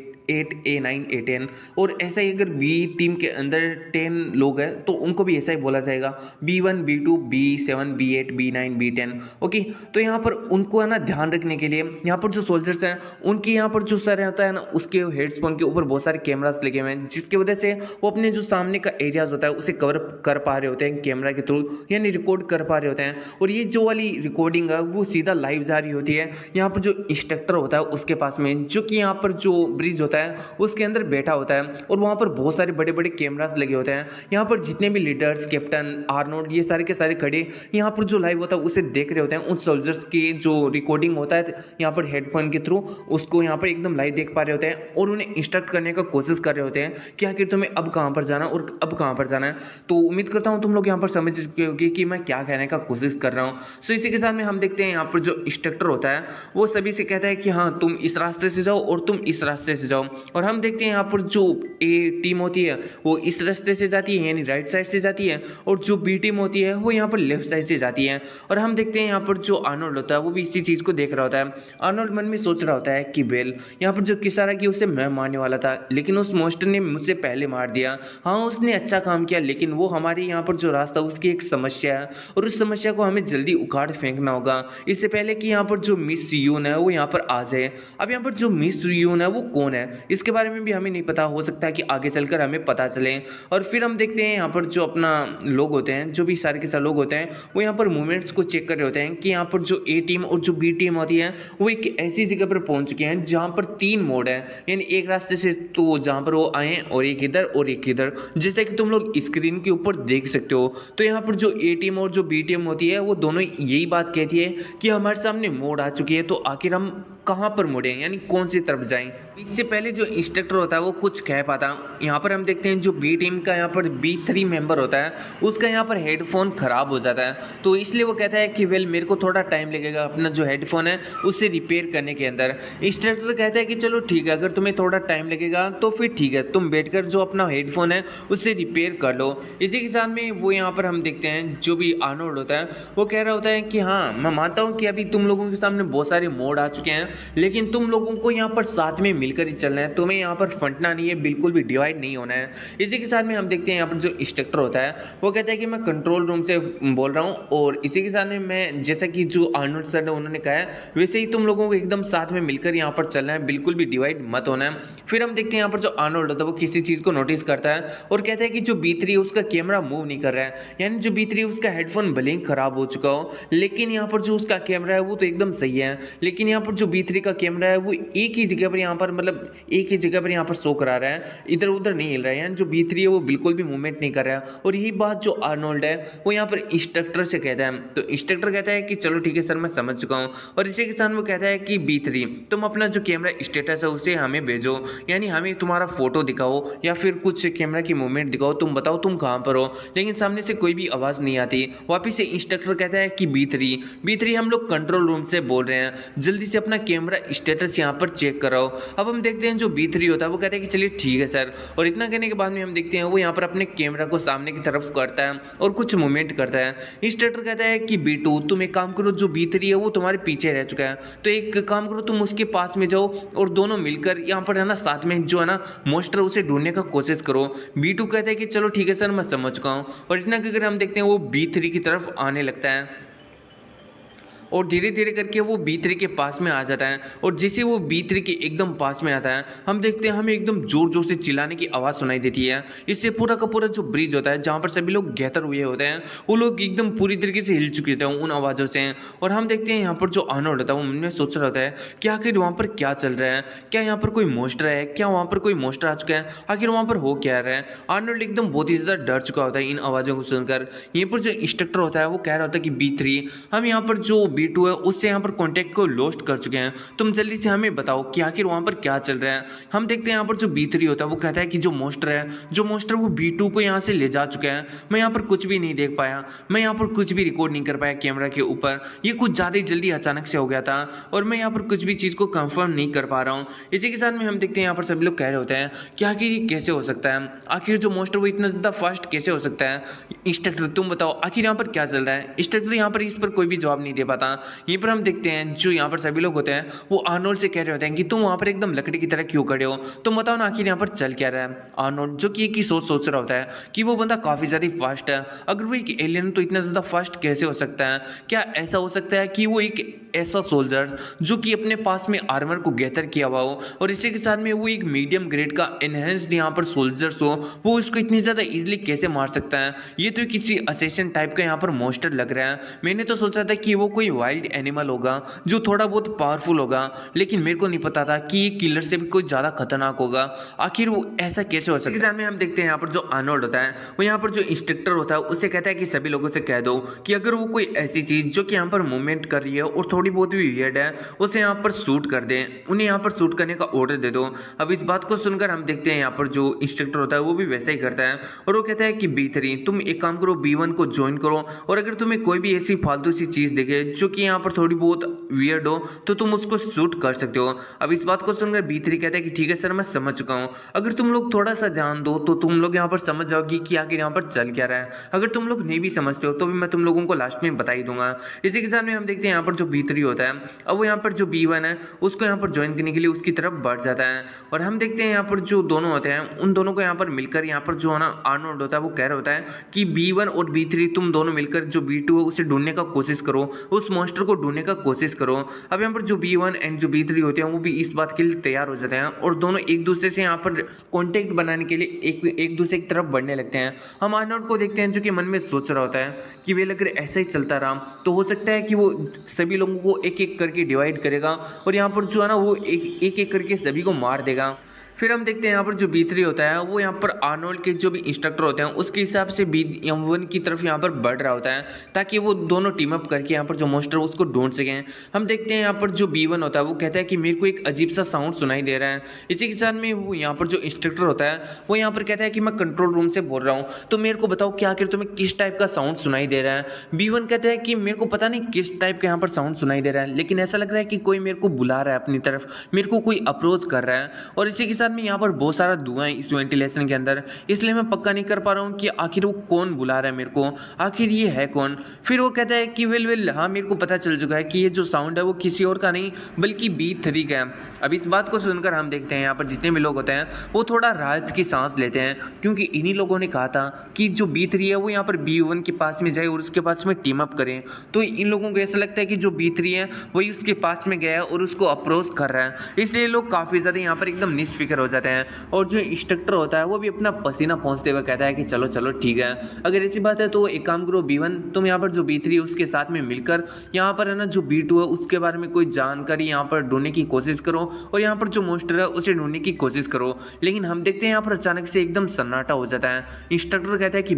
A9 A10। और ऐसा ही अगर बी टीम के अंदर 10 लोग हैं तो उनको भी ऐसा ही बोला जाएगा B1 B2 B7 B8 B9 B10। Okay, तो यहाँ पर उनको है ना ध्यान रखने के लिए यहाँ पर जो सोल्जर्स हैं उनकी यहाँ पर जो सर होता है ना उसके हेडफोन के ऊपर बहुत सारे कैमरास लगे हुए हैं, जिसकी वजह से वो अपने जो सामने का एरियाज होता है उसे कवर कर पा रहे होते हैं कैमरा के थ्रू, यानी रिकॉर्ड कर पा रहे होते हैं। और ये जो वाली रिकॉर्डिंग है वो सीधा लाइव जा रही होती है यहाँ पर जो इंस्ट्रक्टर होता है उसके पास में, जो कि यहाँ पर जो ब्रिज होता है उसके अंदर बैठा होता है। और वहाँ पर बहुत सारे बड़े बड़े कैमरास लगे होते हैं। यहाँ पर जितने भी लीडर्स, कैप्टन, आर्नोल्ड, ये सारे के सारे खड़े यहाँ पर जो लाइव होता है उसे देख रहे होते हैं। उन सोल्जर्स की जो रिकॉर्डिंग होता है यहाँ पर हेडफोन के थ्रू उसको यहाँ पर एकदम लाइव देख पा रहे होते हैं और उन्हें इंस्ट्रक्ट करने का कोशिश कर रहे होते हैं कि आखिर तुम्हें अब कहाँ पर जाना और अब कहाँ पर जाना है। तो उम्मीद करता हूँ तुम लोग यहाँ पर समझ चुके होगी कि मैं क्या कहने का कोशिश कर रहा हूँ। सो इसी के साथ में हम देखते हैं यहाँ पर जो इंस्ट्रक्टर होता है वो सभी से कहता है कि हाँ तुम इस रास्ते से जाओ और तुम इस रास्ते से जाओ। जाओ। और हम देखते हैं यहाँ पर जो ए टीम होती है वो इस रास्ते से जाती है यानी राइट साइड से जाती है, और जो बी टीम होती है वो यहाँ पर लेफ्ट साइड से जाती है। और हम देखते हैं यहाँ पर जो आर्नोल्ड होता है वो भी इसी चीज़ को देख रहा होता है। आर्नोल्ड मन में सोच रहा होता है कि बेल यहाँ पर जो किसारा की उसे मैं मारने वाला था, लेकिन उस मोस्टर ने मुझसे पहले मार दिया। हाँ उसने अच्छा काम किया, लेकिन वो हमारी यहाँ पर जो रास्ता उसकी एक समस्या है, और उस समस्या को हमें जल्दी उखाड़ फेंकना होगा इससे पहले कि यहाँ पर जो मिस यून है वो यहाँ पर आ जाए। अब यहाँ पर जो मिस यून है वो कौन है इसके बारे में भी हमें नहीं पता, हो सकता है कि आगे चलकर हमें पता चले। और फिर हम देखते हैं यहाँ पर जो अपना लोग होते हैं, जो भी सारे के सारे लोग होते हैं, वो यहाँ पर मूवमेंट्स को चेक कर रहे होते हैं कि यहाँ पर जो ए टीम और जो बी टीम होती है वो एक ऐसी जगह पर पहुंच चुके हैं जहाँ पर 3 मोड है, यानी एक रास्ते से तो जहाँ पर वो आए और एक इधर और एक इधर, जैसे कि तुम लोग स्क्रीन के ऊपर देख सकते हो। तो यहाँ पर जो ए टीम और जो बी टीम होती है वो दोनों यही बात कहती है कि हमारे सामने मोड आ चुकी है, तो आखिर हम कहाँ पर मुड़ें, यानी कौन सी तरफ जाएं। इससे पहले जो इंस्ट्रक्टर होता है वो कुछ कह पाता। यहाँ पर हम देखते हैं जो बी टीम का यहाँ पर B3 मेंबर होता है उसका यहाँ पर हेडफोन खराब हो जाता है, तो इसलिए वो कहता है कि वेल मेरे को थोड़ा टाइम लगेगा अपना जो हेडफोन है उसे रिपेयर करने के अंदर। इंस्ट्रक्टर कहता है कि चलो ठीक है, अगर तुम्हें थोड़ा टाइम लगेगा तो फिर ठीक है, तुम बैठकर जो अपना हेडफोन है उसे रिपेयर कर लो। इसी के साथ में वो यहाँ पर हम देखते हैं जो भी आर्नोल्ड होता है वो कह रहा होता है कि हाँ मैं मानता हूँ कि अभी तुम लोगों के सामने बहुत सारे मोड आ चुके हैं, लेकिन तुम लोगों को यहाँ पर साथ में मिलकर ही चलना है, तुम्हें यहाँ पर फंटना नहीं है, बिल्कुल भी डिवाइड नहीं होना है। इसी के साथ में हम देखते हैं यहाँ पर जो इंस्ट्रक्टर होता है वो कहता है कि मैं कंट्रोल रूम से बोल रहा हूँ, और इसी के साथ में मैं जैसा कि जो आर्नोल्ड सर ने उन्होंने कहा है वैसे ही तुम लोगों को एकदम साथ में मिलकर यहाँ पर चलना है, बिल्कुल भी डिवाइड मत होना है। फिर हम देखते हैं यहाँ पर जो आर्नोल्ड होता है वो किसी चीज़ को नोटिस करता है और कहता है कि जो B3 उसका कैमरा मूव नहीं कर रहा है, यानी जो B3 उसका हेडफोन भले ही खराब हो चुका हो, लेकिन यहाँ पर जो उसका कैमरा है वो तो एकदम सही है। लेकिन यहाँ पर जो B3 का कैमरा है वो एक ही जगह पर यहाँ पर मतलब एक ही जगह पर यहाँ पर शो करा रहा है, इधर उधर नहीं हिल रहा है, यानी जो B3 है वो बिल्कुल भी मूवमेंट नहीं कर रहा है। और यही बात जो आर्नोल्ड है वो यहाँ पर इंस्ट्रक्टर से कहता है, तो इंस्ट्रक्टर कहता है कि चलो ठीक है सर मैं समझ चुका हूँ। और इसी के साथ वो कहता है कि B3 तुम अपना जो कैमरा स्टेटस है उसे हमें भेजो, यानी हमें तुम्हारा फोटो दिखाओ या फिर कुछ कैमरा की मूवमेंट दिखाओ, तुम बताओ तुम कहाँ पर हो। लेकिन सामने से कोई भी आवाज़ नहीं आती। वापिस से इंस्ट्रक्टर कहता है कि B3 हम लोग कंट्रोल रूम से बोल रहे हैं, जल्दी से अपना कैमरा स्टेटस यहाँ पर चेक कराओ। अब हम देखते हैं जो B3 होता है वो कहता है कि चलिए ठीक है सर, और इतना कहने के बाद में हम देखते हैं वो यहाँ पर अपने कैमरा को सामने की तरफ करता है और कुछ मूवमेंट करता है। इंस्ट्रक्टर कहता है कि B2 तुम एक काम करो, जो B3 है वो तुम्हारे पीछे रह चुका है, तो एक काम करो तुम उसके पास में जाओ और दोनों मिलकर यहाँ पर है ना साथ में जो है ना मोस्टर उसे ढूंढने का कोशिश करो। B2 कहता है कि चलो ठीक है सर मैं समझ चुका हूँ, और इतना कहकर हम देखते हैं वो B3 की तरफ आने लगता है और धीरे धीरे करके वो B3 के पास में आ जाता है। और जैसे वो B3 के एकदम पास में आता है हम देखते हैं हमें एकदम जोर जोर से चिल्लाने की आवाज़ सुनाई देती है। इससे पूरा का पूरा जो ब्रिज होता है जहाँ पर सभी लोग गैदर हुए होते हैं वो लोग एकदम पूरी तरीके से हिल चुके होते हैं उन आवाज़ों से। और हम देखते हैं यहाँ पर जो आर्नोल्ड होता है वो मन में सोच रहा होता है कि आखिर वहाँ पर क्या चल रहा है, क्या यहाँ पर कोई मोस्टर है, क्या वहाँ पर कोई मोस्टर आ चुका है, आखिर वहाँ पर हो क्या रहा है। आर्नोल्ड एकदम बहुत ही ज़्यादा डर चुका होता है इन आवाज़ों को सुनकर। यहीं पर जो इंस्ट्रक्टर होता है वो कह रहा होता है कि B3 हम यहाँ पर जो B2 है उससे यहाँ पर कॉन्टैक्ट को लॉस्ट कर चुके हैं, तुम जल्दी से हमें बताओ कि आखिर वहाँ पर क्या चल रहा है। हम देखते हैं यहाँ पर जो B3 होता है वो कहता है कि जो मोस्टर वो B2 को यहाँ से ले जा चुका है, मैं यहाँ पर कुछ भी नहीं देख पाया, मैं यहाँ पर कुछ भी रिकॉर्ड नहीं कर पाया कैमरा के ऊपर, ये कुछ ज़्यादा ही जल्दी अचानक से हो गया था और मैं यहाँ पर कुछ भी चीज़ को कंफर्म नहीं कर पा रहा हूँ। इसी के साथ में हम देखते हैं यहाँ पर सभी लोग कह रहे होते हैं कि आखिर ये कैसे हो सकता है, आखिर जो मोस्टर वो इतना ज़्यादा फास्ट कैसे हो सकता है। इंस्ट्रक्टर तुम बताओ आखिर यहाँ पर क्या चल रहा है। इंस्ट्रक्टर यहाँ पर इस पर कोई भी जवाब नहीं दे पाता। यहीं पर हम देखते हैं जो यहाँ पर सभी लोग होते हैं वो आर्नोल्ड से कह रहे होते हैं कि तुम वहाँ पर एकदम लकड़ी की तरह क्यों खड़े हो, तुम बताओ ना आखिर यहाँ पर चल क्या रहा है। आर्नोल्ड जो कि एक ही सोच रहा होता है कि वो बंदा काफ़ी ज़्यादा फास्ट है, अगर वो एक एलियन तो इतना ज़्यादा फास्ट कैसे हो सकता है। क्या ऐसा हो सकता है कि वो एक ऐसा सोल्जर जो कि अपने पास में आर्मर को गैदर किया हुआ हो और इसी के साथ में वो एक मीडियम ग्रेड का एनहेंस्ड यहाँ पर सोल्जर्स हो, वो उसको इतनी ज़्यादा इजीली कैसे मार सकता है। ये तो किसी असेसन टाइप का यहाँ पर मोस्टर लग रहा है। मैंने तो सोचा था कि वो कोई वाइल्ड एनिमल होगा जो थोड़ा बहुत पावरफुल होगा, लेकिन मेरे को नहीं पता था कि ये किलर से भी कोई ज़्यादा खतरनाक होगा। आखिर वो ऐसा कैसे हो सकता है। एग्जाम में हम देखते हैं यहाँ पर जो आर्नोल्ड होता है वो यहाँ पर जो इंस्ट्रक्टर होता है उसे कहता है कि सभी लोगों से कह दो कि अगर वो कोई ऐसी चीज़ जो कि यहाँ पर मूवमेंट कर रही है और थोड़ी बहुत भी वियर्ड है उसे यहाँ पर शूट कर दें, उन्हें यहाँ पर शूट करने का ऑर्डर दे दो। अब इस बात को सुनकर हम देखते हैं यहाँ पर जो इंस्ट्रक्टर होता है वो भी वैसा ही करता है और वो कहता है कि B3 तुम एक काम करो, B1 को ज्वाइन करो और अगर तुम्हें कोई भी ऐसी फालतू सी चीज़ दिखे जो कि यहाँ पर थोड़ी बहुत वियर्ड हो तो तुम उसको शूट कर सकते हो। अब इस बात को सुनकर B3 कहता है कि ठीक है सर, मैं समझ चुका हूँ। अगर तुम लोग थोड़ा सा ध्यान दो तो तुम लोग यहाँ पर समझ जाओगी कि आखिर यहाँ पर चल क्या रहा है। अगर तुम लोग नहीं भी समझते हो तो भी मैं तुम लोगों को लास्ट में बता ही दूंगा। इसी के साथ में हम देखते हैं यहाँ पर जो B3 होता है, अब वो यहाँ पर जो B1 है उसको यहाँ पर ज्वाइन करने के लिए उसकी तरफ बढ़ जाता है। और हम देखते हैं यहाँ पर जो दोनों होते हैं उन दोनों को यहाँ पर मिलकर यहाँ पर जो है ना आर्नोल्ड होता है वो कह रहा होता है कि B1 और B3 तुम दोनों मिलकर जो B2 है उसे ढूंढने का कोशिश करो, उस मॉन्स्टर को ढूंढने का कोशिश करो। अब यहाँ पर जो B1 एंड जो B3 होते हैं वो भी इस बात के लिए तैयार हो जाते हैं और दोनों एक दूसरे से यहाँ पर कॉन्टेक्ट बनाने के लिए एक दूसरे की तरफ बढ़ने लगते हैं। हम आर्नोल्ड को देखते हैं जो कि मन में सोच रहा होता है कि वे अगर ऐसा ही चलता रहा तो हो सकता है कि वो सभी लोगों को एक एक करके डिवाइड करेगा और यहाँ पर जो है ना वो एक एक करके सभी को मार देगा। फिर हम देखते हैं यहाँ पर जो B3 होता है वो यहाँ पर आर्नोल्ड के जो भी इंस्ट्रक्टर होते हैं उसके हिसाब से B1 की तरफ यहाँ पर बढ़ रहा होता है ताकि वो दोनों टीम अप करके यहाँ पर जो मॉन्स्टर उसको ढूंढ सकें। हम देखते हैं यहाँ पर जो B1 होता है वो कहता है कि मेरे को एक अजीब सा साउंड सुनाई दे रहा है। इसी के साथ में वो यहाँ पर जो इंस्ट्रक्टर होता है वो यहाँ पर कहता है कि मैं कंट्रोल रूम से बोल रहा हूँ, तो मेरे को बताओ कि आखिर तुम्हें किस टाइप का साउंड सुनाई दे रहा है। B1 कहता है कि मेरे को पता नहीं किस टाइप का यहाँ पर साउंड सुनाई दे रहा है, लेकिन ऐसा लग रहा है कि कोई मेरे को बुला रहा है अपनी तरफ, मेरे को कोई अप्रोच कर रहा है। और इसी के साथ में यहाँ पर बहुत सारा धुआं है इस वेंटिलेशन के अंदर, इसलिए मैं पक्का नहीं कर पा रहा हूँ कि आखिर वो कौन बुला रहा है मेरे को, आखिर ये है कौन। फिर वो कहता है कि वेल हाँ मेरे को पता चल चुका है कि ये जो साउंड है वो किसी और का नहीं बल्कि B3 का है। अब इस बात को सुनकर हम देखते हैं यहाँ पर जितने भी लोग होते हैं वो थोड़ा राहत की सांस लेते हैं, क्योंकि इन्हीं लोगों ने कहा था कि जो B3 है वो यहाँ पर B1 के पास में जाए और उसके पास में टीम अप करें। तो इन लोगों को ऐसा लगता है कि जो B3 है वही उसके पास में गया है और उसको अप्रोच कर रहा है, इसलिए लोग काफ़ी ज़्यादा यहाँ पर एकदम निश्फिक्र हो जाते हैं। और जो इंस्ट्रक्टर होता है वो भी अपना पसीना पहुँचते हुए कहता है कि चलो चलो ठीक है, अगर ऐसी बात है तो एक काम करो B1, तुम यहाँ पर जो B3 है उसके साथ में मिलकर यहाँ पर है ना जो B2 है उसके बारे में कोई जानकारी यहाँ पर ढूंढने की कोशिश करो और यहाँ पर जो मॉन्स्टर है उसे ढूंढने की कोशिश करो। लेकिन हम देखते हैं यहाँ पर अचानक से एकदम सन्नाटा हो जाता है। इंस्ट्रक्टर कहता है कि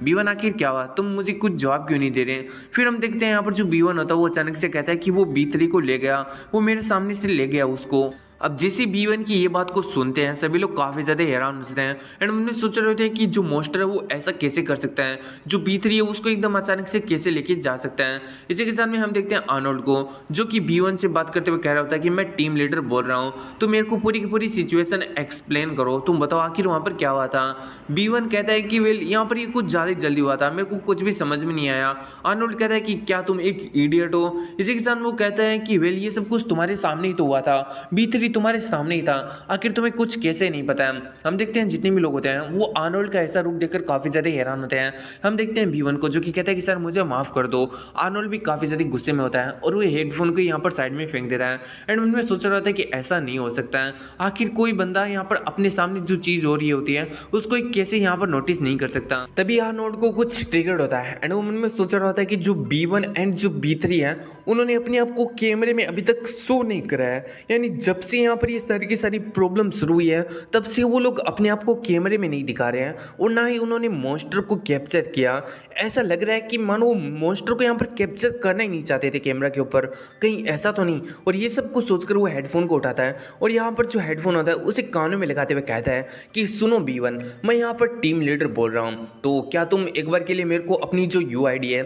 B1 आखिर क्या हुआ, तुम मुझे कुछ जवाब क्यों नहीं दे रहे। फिर हम देखते हैं यहाँ पर जो B1 होता है वो अचानक से कहता है कि वो B3 को ले गया, वो मेरे सामने से ले गया उसको। अब जैसे B1 की ये बात को सुनते हैं सभी लोग काफ़ी ज़्यादा हैरान होते हैं एंड उन्हें सोच रहे होते हैं कि जो मॉन्स्टर है वो ऐसा कैसे कर सकता है, जो B3 है उसको एकदम अचानक से कैसे लेके जा सकता है। इसी के साथ में हम देखते हैं आर्नोल्ड को जो कि B1 से बात करते हुए कह रहा होता है कि मैं टीम लीडर बोल रहा हूँ, तो मेरे को पूरी की पूरी सिचुएशन एक्सप्लेन करो, तुम बताओ आखिर वहाँ पर क्या हुआ था। B1 कहता है कि वेल यहाँ पर ये कुछ ज़्यादा जल्दी हुआ था, मेरे को कुछ भी समझ में नहीं आया। आर्नोल्ड कहता है कि क्या तुम एक इडियट हो। इसी के साथ वो कहता है कि वेल ये सब कुछ तुम्हारे सामने ही तो हुआ था, B3 तुम्हारे सामने ही था, आखिर तुम्हें कुछ कैसे नहीं पता है। हम देखते हैं जितने भी लोग होते हैं वो आर्नोल्ड का ऐसा रूप देखकर काफ़ी ज़्यादा हैरान होते हैं। हम देखते हैं B1 को जो कि कहता है कि सर मुझे माफ़ कर दो। आर्नोल्ड भी काफ़ी ज़्यादा गुस्से में होता है और वो हेडफोन को यहाँ पर साइड में फेंक देता है एंड उनमें सोच रहा था कि ऐसा नहीं हो सकता है, आखिर कोई बंदा यहाँ पर अपने सामने जो चीज़ हो रही होती है उसको कैसे यहाँ पर नोटिस नहीं कर सकता। तभी आर्नोल्ड को कुछ ट्रिगर्ड होता है एंड वो मन में सोच रहा होता है कि जो B1 एंड जो B3 है उन्होंने अपने आप को कैमरे में अभी तक शो नहीं करा है, यानी जब से यहाँ पर ये सारी की सारी प्रॉब्लम शुरू हुई है तब से वो लोग अपने आप को कैमरे में नहीं दिखा रहे हैं और ना ही उन्होंने मॉन्स्टर को कैप्चर किया। ऐसा लग रहा है कि मानो वो मॉन्स्टर को यहाँ पर कैप्चर करना ही नहीं चाहते थे कैमरा के ऊपर, कहीं ऐसा तो नहीं। और ये सब कुछ सोचकर वो हेडफोन को उठाता है और यहाँ पर जो हेडफोन होता है उसे कानों में लगाते हुए कहता है कि सुनो B1, मैं यहाँ पर टीम लीडर बोल रहा हूँ, तो क्या तुम एक बार के लिए मेरे को अपनी जो UID है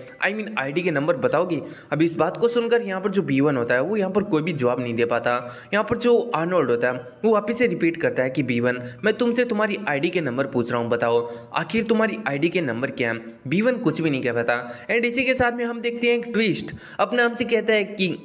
ID के नंबर बताओगी। अब इस बात को सुनकर यहाँ पर जो B1 होता है वो यहाँ पर कोई भी जवाब नहीं दे पाता। यहाँ पर जो आर्नोल्ड होता है वो वापिस से रिपीट करता है कि B1, मैं तुमसे तुम्हारी ID के नंबर पूछ रहा हूँ, बताओ आखिर तुम्हारी ID के नंबर क्या है। B1 कुछ भी नहीं कह पाता एंड इसी के साथ में हम देखते हैं एक ट्विस्ट, अपने आप से कहता है कि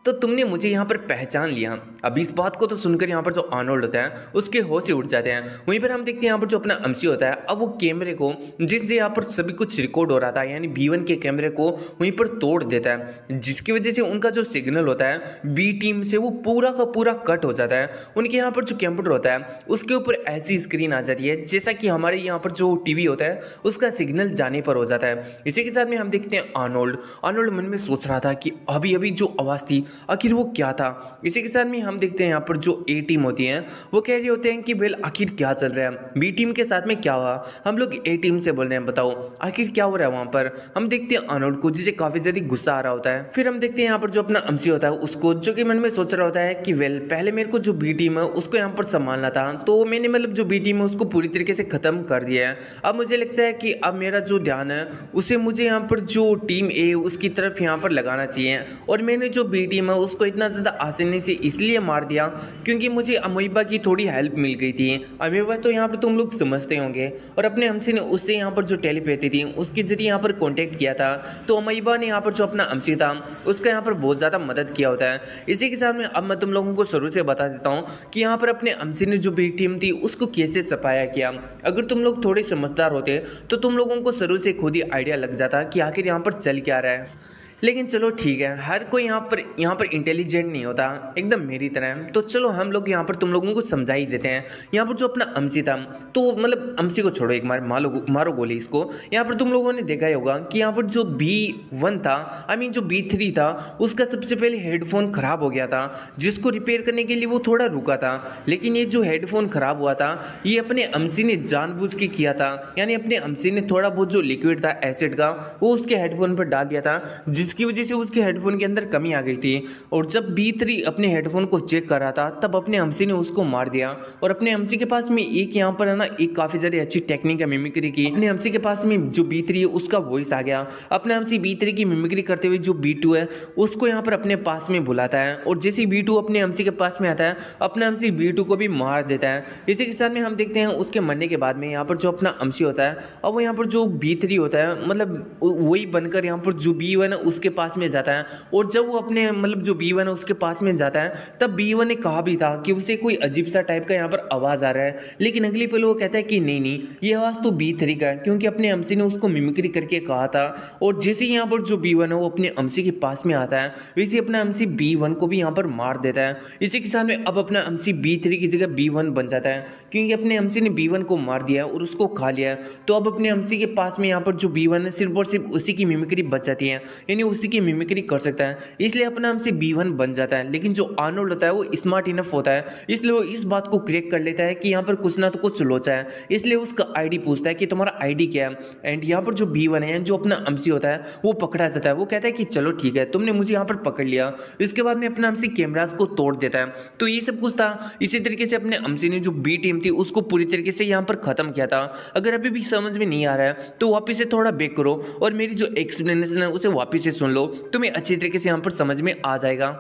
तो तुमने मुझे यहाँ पर पहचान लिया। अब इस बात को तो सुनकर यहाँ पर जो आर्नोल्ड होता है उसके होश से उठ जाते हैं। वहीं पर हम देखते हैं यहाँ पर जो अपना MC होता है अब वो कैमरे को जिससे यहाँ पर सभी कुछ रिकॉर्ड हो रहा था यानी B1 के कैमरे को वहीं पर तोड़ देता है, जिसकी वजह से उनका जो सिग्नल होता है B टीम से वो पूरा का पूरा कट हो जाता है। उनके यहाँ पर जो कंप्यूटर होता है उसके ऊपर ऐसी स्क्रीन आ जाती है जैसा कि हमारे यहाँ पर जो टीवी होता है उसका सिग्नल जाने पर हो जाता है। इसी के साथ में हम देखते हैं आर्नोल्ड मन में सोच रहा था कि अभी अभी जो आवाज़ थी आखिर वो क्या था। इसी के साथ में हम देखते हैं यहाँ पर जो ए टीम होती है वो कह रही होते हैं कि वेल आखिर क्या चल रहा है, बी टीम के साथ में क्या हुआ। हम लोग ए टीम से बोल रहे हैं बताओ आखिर क्या हो रहा है वहाँ पर। हम देखते हैं आर्नोल्ड को जिसे काफी ज्यादा गुस्सा आ रहा होता है। फिर हम देखते हैं यहाँ पर जो अपना अमसी होता है उसको, जो कि मन में सोच रहा होता है कि वेल पहले मेरे को जो बी टीम है उसको यहाँ पर संभालना था, तो मैंने मतलब जो बी टीम है उसको पूरी तरीके से खत्म कर दिया है। अब मुझे लगता है कि अब मेरा जो ध्यान है उसे मुझे यहाँ पर जो टीम ए उसकी तरफ यहाँ पर लगाना चाहिए। और मैंने जो बी टीम है उसको इतना ज़्यादा आसानी से इसलिए मार दिया क्योंकि मुझे अमीबा की थोड़ी हेल्प मिल गई थी। अमीबा तो यहाँ पर तुम लोग समझते होंगे, और अपने हमसे ने उससे यहाँ पर जो टेलीपैथी थी उसके जरिए यहाँ पर कॉन्टेक्ट किया था, तो अमीबा ने यहाँ पर जो अपना अमसी था उसका यहाँ पर बहुत ज़्यादा मदद किया होता है। इसी के साथ में अब मैं तुम लोगों को शुरू से बता देता हूँ कि यहाँ पर अपने अमसी ने जो बी टीम थी उसको कैसे सफाया किया। अगर तुम लोग थोड़े समझदार होते तो तुम लोगों को शुरू से खुद ही आइडिया लग जाता कि आखिर यहाँ पर चल क्या रहा है। लेकिन चलो ठीक है, हर कोई यहाँ पर इंटेलिजेंट नहीं होता एकदम मेरी तरह, तो चलो हम लोग यहाँ पर तुम लोगों को समझा ही देते हैं। यहाँ पर जो अपना अमसी था, तो मतलब अमसी को छोड़ो, एक मारो गोली इसको। यहाँ पर तुम लोगों ने देखा ही होगा कि यहाँ पर जो B1 था, आई मीन जो B3 था, उसका सबसे पहले हेडफोन खराब हो गया था, जिसको रिपेयर करने के लिए वो थोड़ा रुका था। लेकिन ये जो हेडफोन खराब हुआ था ये अपने अमसी ने जानबूझ के किया था, यानी अपने अमसी ने थोड़ा बहुत जो लिक्विड था एसिड का वो उसके हेडफोन पर डाल दिया था, जिसकी वजह से उसके हेडफोन के अंदर कमी आ गई थी। और जब B3 अपने हेडफोन को चेक कर रहा था तब अपने हमसी ने उसको मार दिया। और अपने हमसी के पास में एक यहाँ पर है ना एक काफी ज्यादा अच्छी टेक्निक है मिमिक्री की। अपने हमसी के पास में जो B3 है उसका वॉइस आ गया। अपने हमसी B3 की मिमिक्री करते हुए जो B2 है उसको यहाँ पर अपने पास में बुलाता है, और जैसे B2 अपने हमसी के पास में आता है अपने हमसी B2 को भी मार देता है। इसी के साथ में हम देखते हैं उसके मरने के बाद में यहाँ पर जो अपना हमसी होता है अब वो यहाँ पर जो B3 होता है मतलब वही बनकर यहाँ पर जो B1 है उसके पास में जाता है। और जब वो अपने मतलब जो B1 है उसके पास में जाता है तब B1 ने कहा भी था कि उसे कोई अजीब सा टाइप का यहाँ पर आवाज आ रहा है, लेकिन अगली पल वो कहता है कि नहीं ये आवाज तो B3 का है, क्योंकि अपने हमसी ने उसको मिमिक्री करके कहा था। और जैसे यहाँ पर जो B1 है वो अपने हमसी के पास में आता है वैसे अपना हमसी B1 को भी यहाँ पर मार देता है। इसी के साथ में अब अपना हमसी B3 की जगह B1 बन जाता है, क्योंकि अपने हमसी ने B1 को मार दिया है और उसको खा लिया है। तो अब अपने हमसी के पास में यहाँ पर जो B1 है सिर्फ और सिर्फ उसी की मिमिक्री बच जाती है, यानी उसी की मिमिक्री कर सकता है, इसलिए अपना हमसे B1 बन जाता है। लेकिन जो आर्नोल्ड होता है वो स्मार्ट इनफ होता है, इसलिए वो इस बात को क्रैक कर लेता है कि यहाँ पर कुछ ना तो कुछ लोचा है, इसलिए उसका आईडी पूछता है कि तुम्हारा आईडी क्या है। एंड यहाँ पर जो B1 है जो अपना अमसी होता है वो पकड़ा जाता है। वो कहता है कि चलो ठीक है तुमने मुझे यहाँ पर पकड़ लिया। इसके बाद में अपना अमसी कैमरास को तोड़ देता है। तो ये सब कुछ था। इसी तरीके से अपने अमसी ने जो B टीम थी उसको पूरी तरीके से यहाँ पर खत्म किया था। अगर अभी भी समझ में नहीं आ रहा है तो वापिस से थोड़ा बैक करो और मेरी जो एक्सप्लेनेशन है उसे वापिस से सुन लो, तुम्हें अच्छी तरीके से यहाँ पर समझ में आ जाएगा।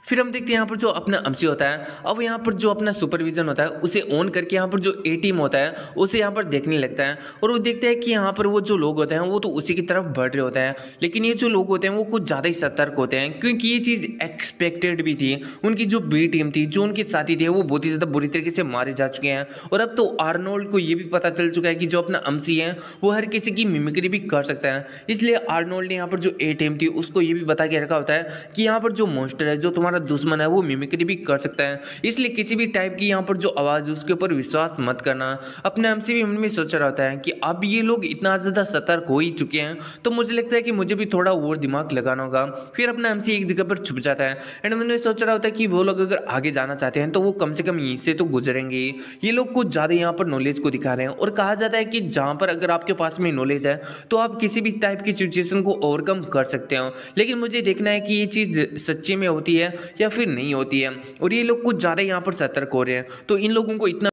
फिर हम देखते हैं यहाँ पर जो अपना अमसी होता है अब यहाँ पर जो अपना सुपरविजन होता है उसे ऑन करके यहाँ पर जो ए टीम होता है उसे यहाँ पर देखने लगता है, और वो देखता है कि यहाँ पर वो जो लोग होते हैं वो तो उसी की तरफ बढ़ रहे होते हैं, लेकिन ये जो लोग होते हैं वो कुछ ज़्यादा ही सतर्क होते हैं, क्योंकि ये चीज़ एक्सपेक्टेड भी थी। उनकी जो बी टीम थी जो उनके साथी थे वो बहुत ही ज़्यादा बुरी तरीके से मारे जा चुके हैं। और अब तो आर्नोल्ड को ये भी पता चल चुका है कि जो अपना अमसी है वो हर किसी की मिमिक्री भी कर सकता है, इसलिए आर्नोल्ड ने यहाँ पर जो ए टीम थी उसको ये भी बता के रखा होता है कि यहाँ पर जो मॉन्स्टर है जो तुम्हारा दुश्मन है वो मिमिक्री भी कर सकता है, इसलिए किसी भी टाइप की यहाँ पर जो आवाज है उसके ऊपर विश्वास मत करना। अपने हमसे भी मन में सोच रहा होता है कि अब ये लोग इतना ज्यादा सतर्क हो ही चुके हैं तो मुझे लगता है कि मुझे भी थोड़ा और दिमाग लगाना होगा। फिर अपना हमसे एक जगह पर छुप जाता है एंड मैंने सोच रहा होता है कि वो लोग अगर आगे जाना चाहते हैं तो वो कम से कम यहीं से तो गुजरेंगे। ये लोग कुछ ज्यादा यहाँ पर नॉलेज को दिखा रहे हैं, और कहा जाता है कि जहां पर अगर आपके पास में नॉलेज है तो आप किसी भी टाइप की सिचुएशन को ओवरकम कर सकते हो। लेकिन मुझे देखना है कि ये चीज सच्ची में होती है या फिर नहीं होती है, और ये लोग कुछ ज्यादा यहाँ पर सतर्क हो रहे हैं, तो इन लोगों को इतना